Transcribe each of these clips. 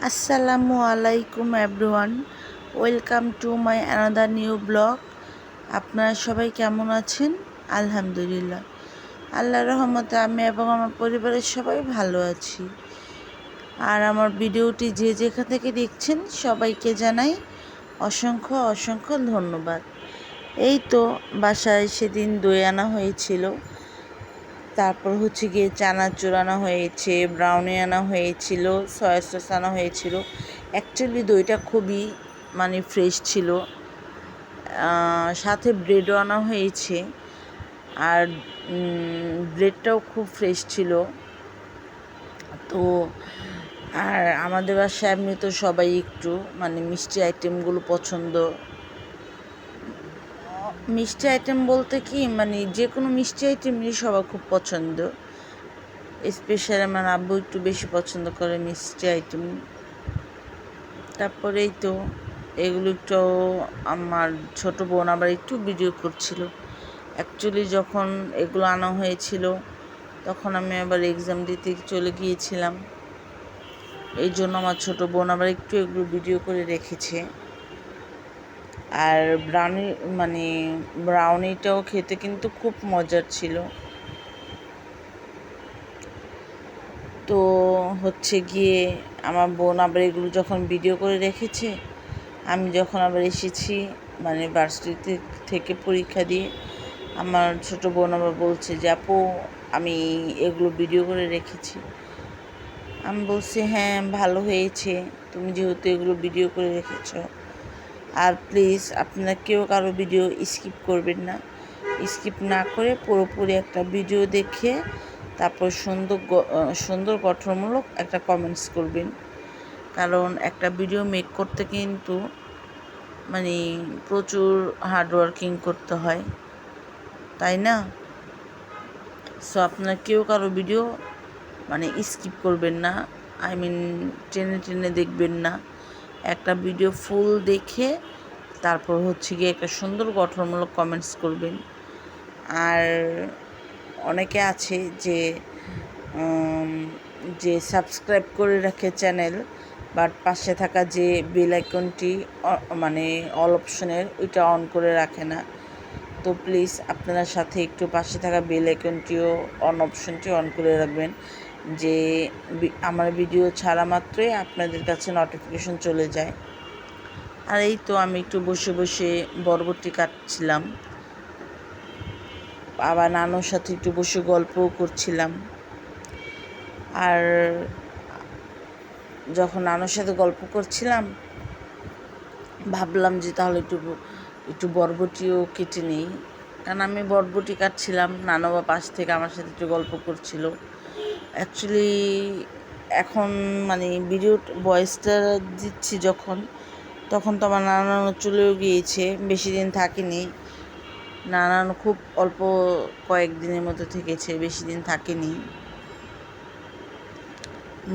আসসালামু আলাইকুম everyone, welcome to my another new blog. আপনারা সবাই কেমন আছেন? আলহামদুলিল্লাহ, আল্লাহর রহমতে আমি এবং আমার পরিবারের সবাই ভালো আছি। আর আমার ভিডিওটি যে যেখান থেকে দেখছেন সবাইকে জানাই অসংখ্য অসংখ্য ধন্যবাদ। এই তো বাসায় সেদিন দই আনা হয়েছিল, তারপর হচ্ছে গিয়ে চানাচুর আনা হয়েছে, ব্রাউনি আনা হয়েছিল, সয়া সস আনা হয়েছিল। অ্যাকচুয়ালি দইটা খুবই ফ্রেশ ছিল, সাথে ব্রেডও আনা হয়েছে। আর ব্রেডটাও খুব ফ্রেশ ছিল। তো আর আমাদের বাসায় এমনি তো সবাই একটু মিষ্টি আইটেমগুলো পছন্দ। মিষ্টি আইটেম বলতে কি যে কোনো মিষ্টি আইটেমই সবার খুব পছন্দ। স্পেশালি আমার আব্বু একটু বেশি পছন্দ করে মিষ্টি আইটেম। তারপরেই তো এগুলো একটু আমার ছোট বোন আবার একটু ভিডিও করছিল। অ্যাকচুয়ালি যখন এগুলো আনা হয়েছিল তখন আমি আবার এক্সাম দিতে চলে গিয়েছিলাম, এই জন্য আমার ছোট বোন আবার একটু এগুলো ভিডিও করে রেখেছে। আর ব্রাউনিটাও খেতে কিন্তু খুব মজার ছিল। তো হচ্ছে গিয়ে আমার বোন আবার এগুলো যখন ভিডিও করে রেখেছে, আমি যখন আবার এসেছি ভার্সিটি থেকে পরীক্ষা দিয়ে, আমার ছোট বোন আবার বলছে যে আপু আমি এগুলো ভিডিও করে রেখেছি। আমি বলছি হ্যাঁ ভালো হয়েছে, তুমি যেহেতু এগুলো ভিডিও করে রেখেছ। আর প্লিজ আপনারা কেউ কারো ভিডিও স্কিপ করবেন না, স্কিপ না করে পুরোপুরি একটা ভিডিও দেখে তারপর সুন্দর গঠনমূলক একটা কমেন্টস করবেন। কারণ একটা ভিডিও মেক করতে কিন্তু প্রচুর হার্ডওয়ার্কিং করতে হয়, তাই না? সো আপনারা কেউ কারো ভিডিও স্কিপ করবেন না, টেনে টেনে দেখবেন না। একটা ভিডিও ফুল দেখে তারপর হচ্ছে গিয়ে একটা সুন্দর গঠনমূলক কমেন্টস করবেন। আর অনেকে আছে যে সাবস্ক্রাইব করে রাখে চ্যানেল, বাট পাশে থাকা যে বেল আইকনটি অল অপশনের ওইটা অন করে রাখে না। তো প্লিজ আপনারা সাথে একটু পাশে থাকা বেল আইকনটিও অপশনটি অন করে রাখবেন, যে আমার ভিডিও ছাড়া মাত্রই আপনাদের কাছে নোটিফিকেশন চলে যায়। আর এই তো আমি একটু বসে বসে বরবটি কাটছিলাম, আবার নানুর সাথে একটু বসে গল্পও করছিলাম। আর যখন নানুর সাথে গল্প করছিলাম ভাবলাম যে তাহলে একটু বরবটিও কেটে নিই, কারণ আমি বরবটি কাটছিলাম, নানু বা পাশ থেকে আমার সাথে একটু গল্প করছিল। অ্যাকচুয়ালি এখন ভিডিও ভয়েসটা দিচ্ছি তখন তো আমার নানানো চলেও গিয়েছে, বেশি দিন থাকেনি। নানানো খুব অল্প কয়েকদিনের মতো থেকেছে, বেশি দিন থাকেনি।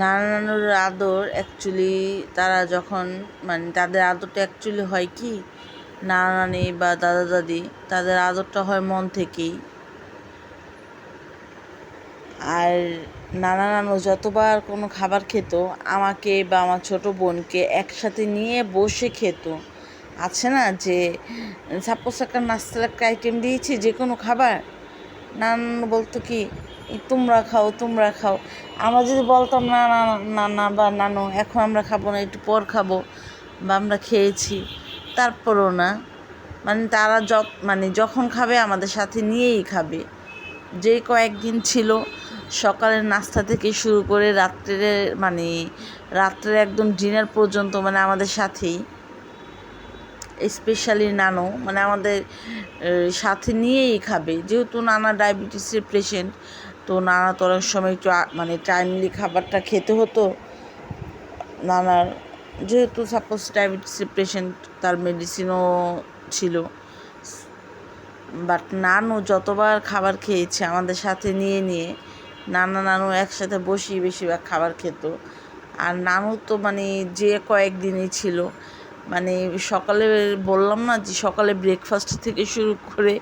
নানানোর আদর অ্যাকচুয়ালি তারা যখন তাদের আদরটা অ্যাকচুয়ালি হয় কি, নানা নানি বা দাদা দাদি তাদের আদরটা হয় মন থেকেই। আর নানা নানু যতবার কোনো খাবার খেত আমাকে বা আমার ছোট বোনকে একসাথে নিয়ে বসে খেত। আছে না যে সাপোজ একটা নাস্তার একটা আইটেম দিয়েছি, যে কোনো খাবার, নানু বলতো কি তোমরা খাও তোমরা খাও। আমরা যদি বলতাম না না না না বা নানু এখন আমরা খাবো না, একটু পর খাবো, বা আমরা খেয়েছি, তারপরও না, তারা যখন খাবে আমাদের সাথে নিয়েই খাবে। যে কয়েকদিন ছিল সকালের নাস্তা থেকে শুরু করে রাত্রের একদম ডিনার পর্যন্ত আমাদের সাথেই, স্পেশালি নানু আমাদের সাথে নিয়েই খাবে। যেহেতু নানা ডায়াবেটিসের পেশেন্ট, তো নানা তো অনেক সময় একটু টাইমলি খাবারটা খেতে হতো। নানার যেহেতু সাপোজ ডায়াবেটিসের পেশেন্ট, তার মেডিসিনও ছিল, বাট নানু যতবার খাবার খেয়েছে আমাদের সাথে নিয়ে নিয়ে, নানু একসাথে বসিয়ে বেশিরভাগ খাবার খেত। আর নানু তো যে কয়েকদিনই ছিল সকালে বললাম না যে সকালে ব্রেকফাস্ট থেকে শুরু করে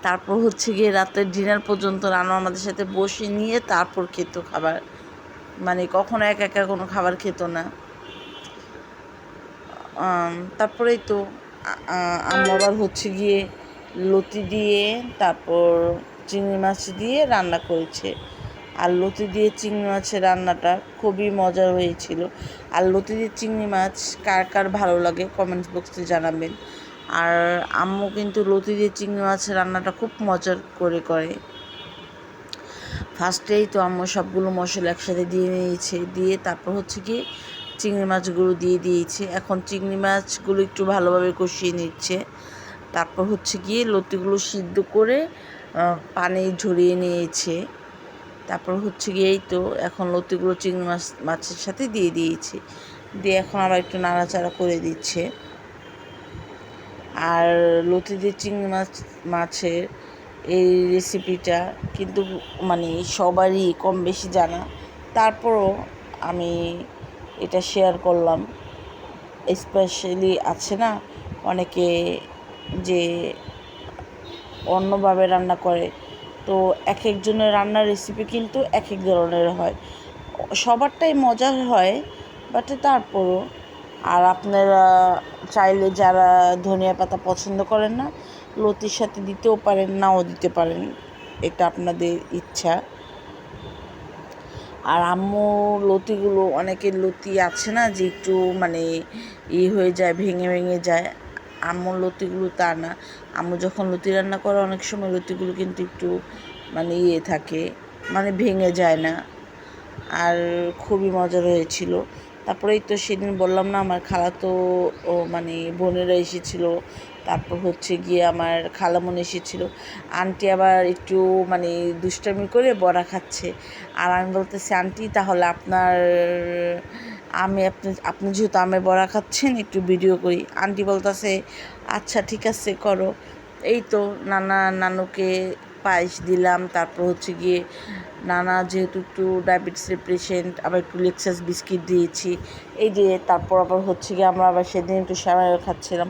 তারপর হচ্ছে গিয়ে রাতের ডিনার পর্যন্ত নানু আমাদের সাথে বসে নিয়ে তারপর খেত খাবার। কখনো একা একা কোনো খাবার খেত না। তারপরেই তো আম্মু আবার হচ্ছে গিয়ে লতি দিয়ে তারপর চিংড়ি মাছ দিয়ে রান্না করেছে। আর লতি দিয়ে চিংড়ি মাছের রান্নাটা খুবই মজার হয়েছিল। আর লতি দিয়ে চিংড়ি মাছ কার কার ভালো লাগে কমেন্টস বক্সে জানাবেন। আর আম্মু কিন্তু লতি দিয়ে চিংড়ি মাছের রান্নাটা খুব মজার করে। ফার্স্টেই তো আম্মু সবগুলো মশলা একসাথে দিয়ে নিয়েছে, দিয়ে তারপর হচ্ছে কি চিংড়ি মাছগুলো দিয়ে দিয়েছে। এখন চিংড়ি মাছগুলো একটু ভালোভাবে কষিয়ে নিচ্ছে। তারপর হচ্ছে গিয়ে লতিগুলো সিদ্ধ করে পানি ঝরিয়ে নিয়েছে। তারপর হচ্ছে গিয়ে এই তো এখন লতিগুলো চিংড়ি মাছের সাথে দিয়ে দিয়েছে, দিয়ে এখন আবার একটু নাড়াচাড়া করে দিচ্ছে। আর লতি দিয়ে চিংড়ি মাছের এই রেসিপিটা কিন্তু মানে সবারই কম বেশি জানা, তারপরও আমি এটা শেয়ার করলাম। স্পেশালি আছে না অনেকে যে অন্যভাবে রান্না করে, তো এক একজনের রান্নার রেসিপি কিন্তু এক এক ধরনের হয়, সবারটাই মজার হয়, বাট তারপরও। আর আপনারা চাইলে যারা ধনিয়া পাতা পছন্দ করেন না, লতির সাথে দিতেও পারেন, নাও দিতে পারেন, এটা আপনাদের ইচ্ছা। আর আম্মু লতিগুলো, অনেকের লতি আছে না যে একটু মানে হয়ে যায়, ভেঙে ভেঙে যায়, আম্মুর লতিগুলো তা না। আম্মু যখন লতি রান্না করে অনেক সময় লতিগুলো কিন্তু একটু মানে থাকে, মানে ভেঙে যায় না। আর খুবই মজার হয়েছিল। তারপরেই তো সেদিন বললাম না আমার খালাতো মানে বোনেরা এসেছিলো, তারপর হচ্ছে গিয়ে আমার খালামণি এসেছিল। আন্টি আবার একটু মানে দুষ্টামি করে বড়া খাচ্ছে, আর আমি বলতেছি আন্টি তাহলে আপনি যেহেতু আমের বড়া খাচ্ছেন একটু ভিডিও করি। আন্টি বলতেছে আচ্ছা ঠিক আছে করো। এই তো নানুকে পায়েস দিলাম, তারপর হচ্ছে গিয়ে নানা যেহেতু একটু ডায়াবেটিসের পেশেন্ট, আবার একটু লেক্সাস বিস্কিট দিয়েছি এই দিয়ে। তারপর আবার হচ্ছে গিয়ে আমরা আবার সেদিন একটু সেমাইও খাচ্ছিলাম।